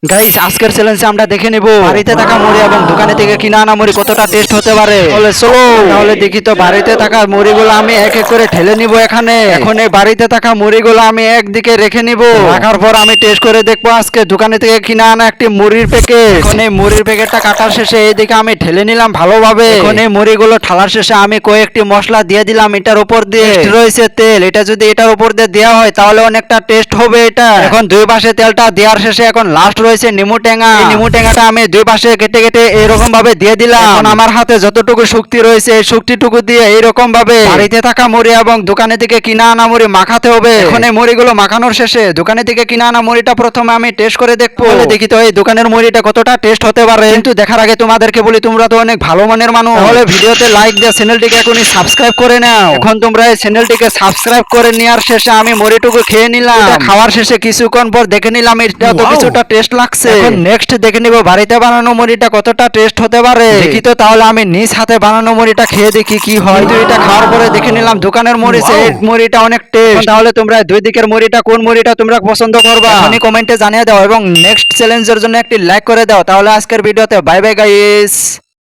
Guys আজকের চ্যালেঞ্জে আমরা দেখে নেব বাড়িতে থাকা মুড়ি এবং দোকানে থেকে কিনা আনা মুড়ি কতটা টেস্ট হতে পারে। তাহলে চলো তাহলে দেখি তো বাড়িতে থাকা মুড়িগুলো আমি এক এক করে ঢেলে নিব এখানে। এখন এই বাড়িতে থাকা মুড়িগুলো আমি একদিকে রেখে নিব, রাখার পর আমি টেস্ট করে দেখবো আজকে দোকানে থেকে কিনা আনা একটি মুড়ির প্যাকেট। এখন এই মুড়ির প্যাকেটটা কাটার শেষে এইদিকে আমি ঢেলে নিলাম ভালোভাবে। এখন এই মুড়িগুলো ঢালার শেষে আমি কয়েকটি মশলা দিয়ে দিলাম এটার উপর দিয়ে। রয়েছে তেল, এটা যদি এটার উপর দিয়ে দেওয়া হয় তাহলে অনেকটা টেস্ট হবে এটা। এখন দুই পাশে তেলটা দেওয়ার শেষে এখন লাস্ট রয়েছে নিমু টেঙা। এই নিমু টেঙাটা আমি দুই পাশে কেটে কেটে এরকম ভাবে দিয়ে দিলাম। এখন আমার হাতে যতটুকু শক্তি রয়েছে এই শক্তিটুকু দিয়ে এইরকম ভাবে বাড়িতে থাকা মুড়ি এবং দোকানে থেকে কিনা আনা মুড়ি মাখাতে হবে। এখন এই মুড়িগুলো মাখানোর শেষে দোকানে থেকে কিনা আনা মুড়িটা প্রথমে আমি টেস্ট করে দেখবো, দেখি তো এই দোকানের মুড়িটা কতটা টেস্ট হতে পারে। কিন্তু দেখার আগে তোমাদেরকে বলি, তোমরা তো অনেক ভালো মানের মানুষ, তাহলে ভিডিওতে লাইক দিয়ে চ্যানেলটিকে এখনই সাবস্ক্রাইব করে নাও। এখন তোমরা এই চ্যানেলটিকে সাবস্ক্রাইব করে নেওয়ার শেষে আমি মুড়িটুকু খেয়ে নিলাম। খাওয়ার শেষে কিছুক্ষণ পর দেখে নিলাম এটা তো কিছুটা টেস্ট লাগছে। এখন নেক্সট দেখে নিব বাড়িতে বানানো মুড়িটা কতটা টেস্ট হতে পারে। দেখি তো তাহলে আমি নিজ হাতে বানানো মুড়িটা খেয়ে দেখি কি হয়। কিন্তু এটা খাওয়ার পরে দেখে নিলাম দোকানের মুড়ি, এই মুড়িটা অনেক টেস্ট। তাহলে তোমরা দুই দিকের মুড়িটা কোন মুড়িটা তোমরা পছন্দ করবা এখনই কমেন্টে জানিয়ে দাও এবং নেক্সট চ্যালেঞ্জের জন্য একটি লাইক করে দাও। তাহলে আজকের ভিডিওতে বাই বাই গাইস।